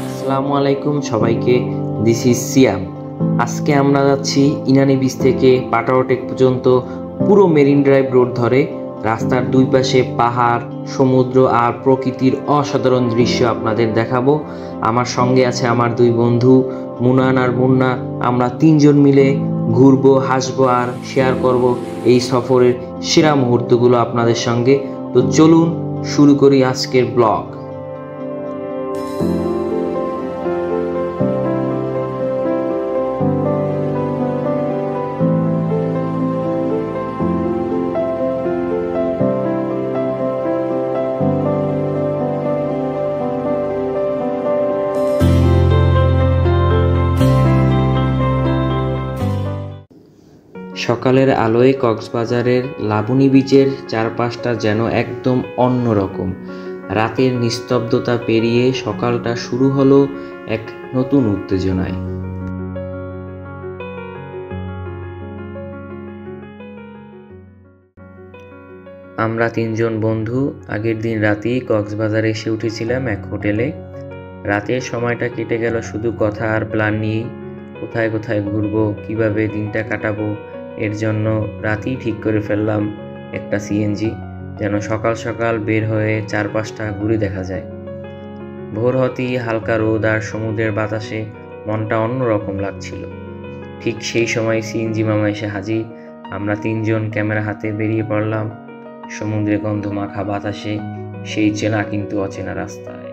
আসসালামু আলাইকুম সবাইকে। দিস ইজ সিয়াম। আজকে আমরা যাচ্ছি ইনানি বিচ থেকে পাটাওটেক পর্যন্ত পুরো মেরিন ড্রাইভ রোড ধরে। রাস্তার দুই পাশে পাহাড়, সমুদ্র আর প্রকৃতির অসাধারণ দৃশ্য আপনাদের দেখাবো। আমার সঙ্গে আছে আমার দুই বন্ধু মুনান আর মুন্না। আমরা তিনজন মিলে ঘুরবো, হাসবো আর শেয়ার করব এই সফরের সেরা মুহূর্তগুলো আপনাদের সঙ্গে। তো চলুন শুরু করি আজকের ব্লগ। সকালের আলোয় কক্সবাজারের লাবণী বিচের চারপাশটা যেন একদম অন্যরকম। রাতের নিস্তব্ধতা পেরিয়ে সকালটা শুরু হলো এক নতুন উত্তেজনায়। আমরা তিনজন বন্ধু আগের দিন রাতেই কক্সবাজারে এসে উঠেছিলাম এক হোটেলে। রাতের সময়টা কেটে গেল শুধু কথা আর প্ল্যান নিয়েই। কোথায় কোথায় ঘুরবো, কিভাবে দিনটা কাটাবো, এর জন্য রাতেই ঠিক করে ফেললাম একটা সিএনজি, যেন সকাল সকাল বের হয়ে চারপাশটা ঘুরে দেখা যায়। ভোর হতেই হালকা রোদ আর সমুদ্রের বাতাসে মনটা অন্যরকম লাগছিল। ঠিক সেই সময় সিএনজি মামা এসে হাজির। আমরা তিনজন ক্যামেরা হাতে বেরিয়ে পড়লাম সমুদ্রে গন্ধ মাখা বাতাসে, সেই চেনা কিন্তু অচেনা রাস্তায়।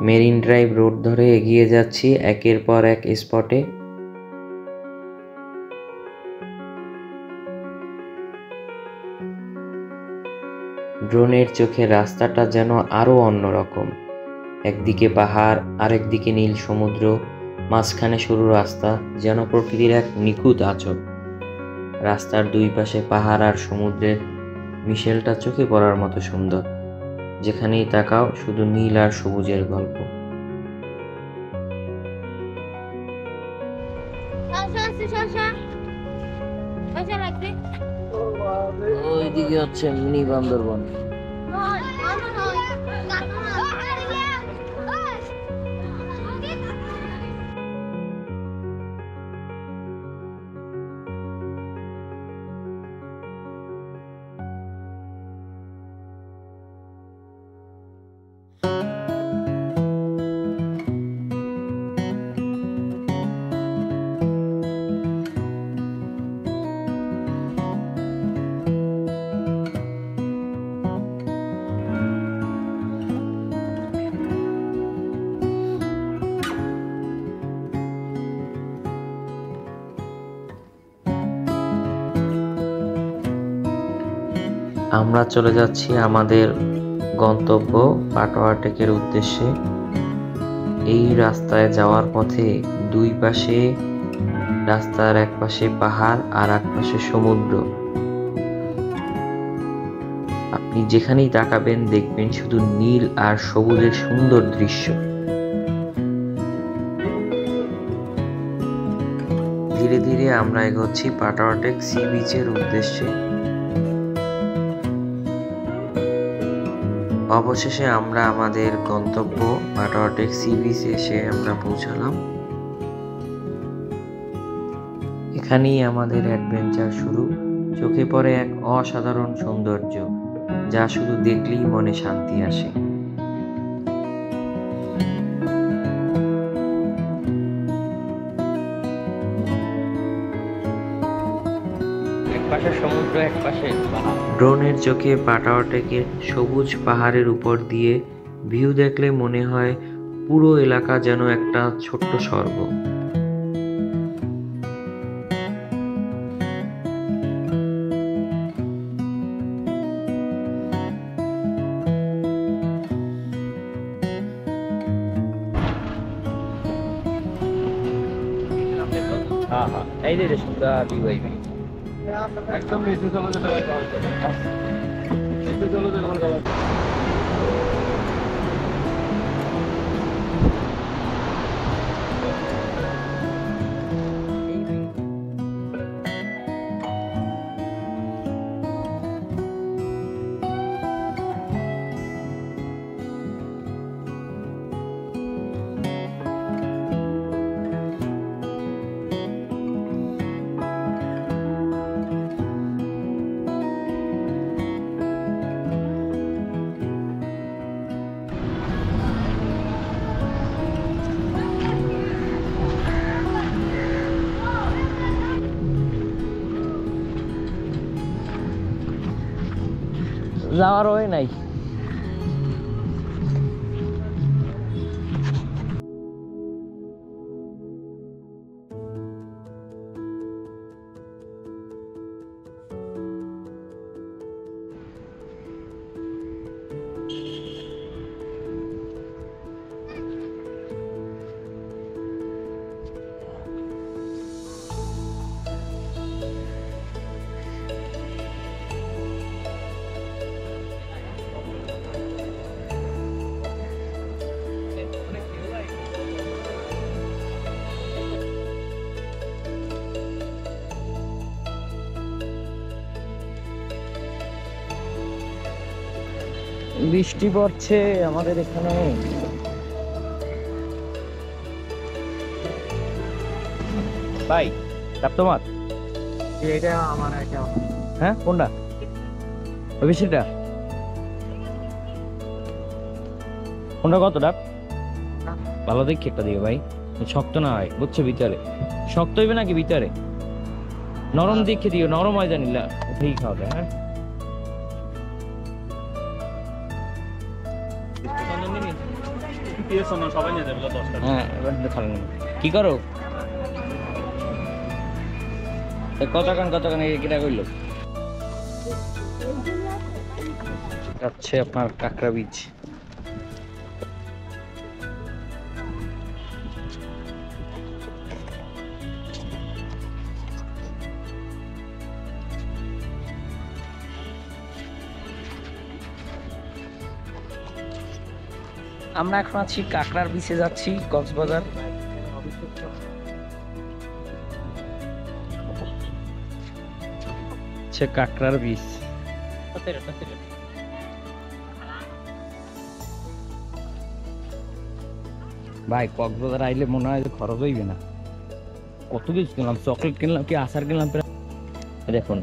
মেরিন ড্রাইভ রোড ধরে এগিয়ে যাচ্ছি একের পর এক স্পটে। ড্রোনের চোখে রাস্তাটা যেন আরো অন্যরকম। একদিকে পাহাড়, আরেকদিকে নীল সমুদ্র, মাঝখানে সরু রাস্তা, যেন প্রকৃতির এক নিখুঁত আঁচল। রাস্তার দুই পাশে পাহাড় আর সমুদ্রের মিশেলটা চোখে পড়ার মতো সুন্দর। যেখানেই তাকাও শুধু নীল আর সবুজের গল্প। ওইদিকে হচ্ছে মিনি বান্দরবন। আমরা চলে যাচ্ছি আমাদের গন্তব্য পাটাওয়াটেকের উদ্দেশ্যে। এই রাস্তায় যাওয়ার পথে দুই পাশে রাস্তার এক পাশে পাহাড় আর এক পাশে সমুদ্র। আপনি যেখানেই তাকাবেন দেখবেন শুধু নীল আর সবুজের সুন্দর দৃশ্য। ধীরে ধীরে আমরা এগোচ্ছি পাটাওয়াটেক সি বিচের উদ্দেশ্যে। অবশেষে আমরা আমাদের গন্তব্য পাটাওয়াটেক সি বিচে এসে আমরা পৌঁছালাম। এখানেই আমাদের অ্যাডভেঞ্চার শুরু। চোখে পড়ে এক অসাধারণ সৌন্দর্য, যা শুধু দেখলেই মনে শান্তি আসে। একপাশে সমুদ্র, একপাশে পাহাড়। ড্রোনের চোখে পাটাওয়াটেকের সবুজ পাহাড়ের উপর দিয়ে ভিউ দেখলে মনে হয় পুরো এলাকা যেন একটা ছোট্ট স্বর্গ। হ্যাঁ হ্যাঁ, এই যে সুন্দর বিবাইবি একদম নিচে চলে যেতে হবে, নিচে চলে যেতে হবে। যাওয়ার ওই নাই। বৃষ্টি পড়ছে আমাদের এখানে। ভাই কাপ তোমার? এটা আমার একটা। হ্যাঁ কোনটা? ওই বৃষ্টিটা কোনটা? কত ডাব? ভালো দেখি একটা দিও ভাই, শক্ত না হয় বুঝছো, ভিতরে শক্ত হইবে নাকি ভিতরে? নরম দেখে দিও, নরম হয় জানিলা ঠিক খাওয়া যায়। হ্যাঁ হ্যাঁ, এবার খাবেন। কি করো? কতক্ষণ কিনা করলো যাচ্ছে আপনার কাঁকড়া বীজ। আমরা এখন আছি কাঁকড়ার বিচে, যাচ্ছি কক্সবাজার। কাঁকড়ার বীজ ভাই, কক্সবাজার আইলে মনে হয় যে খরচ হইবে না। কত কিছু কিনলাম, চকলেট কিনলাম, কি আচার কিনলাম। দেখুন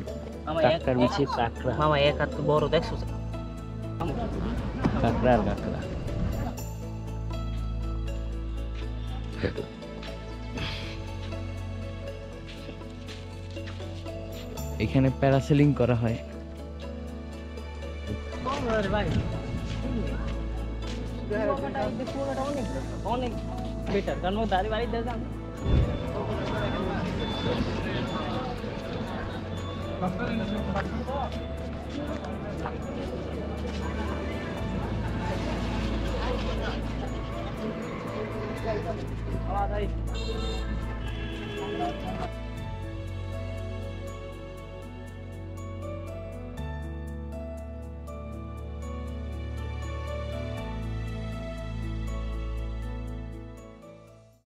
কাঁকড়ার বিচে কাঁকড়া, মামা এক হাত বড় দেখছো? কাঁকড়া আর কাঁকড়া। এখানে প্যারাসেলিং করা হয়। অনেক বেটার, কারণ দাঁড়িয়ে বাড়িতে যান। আলাদাই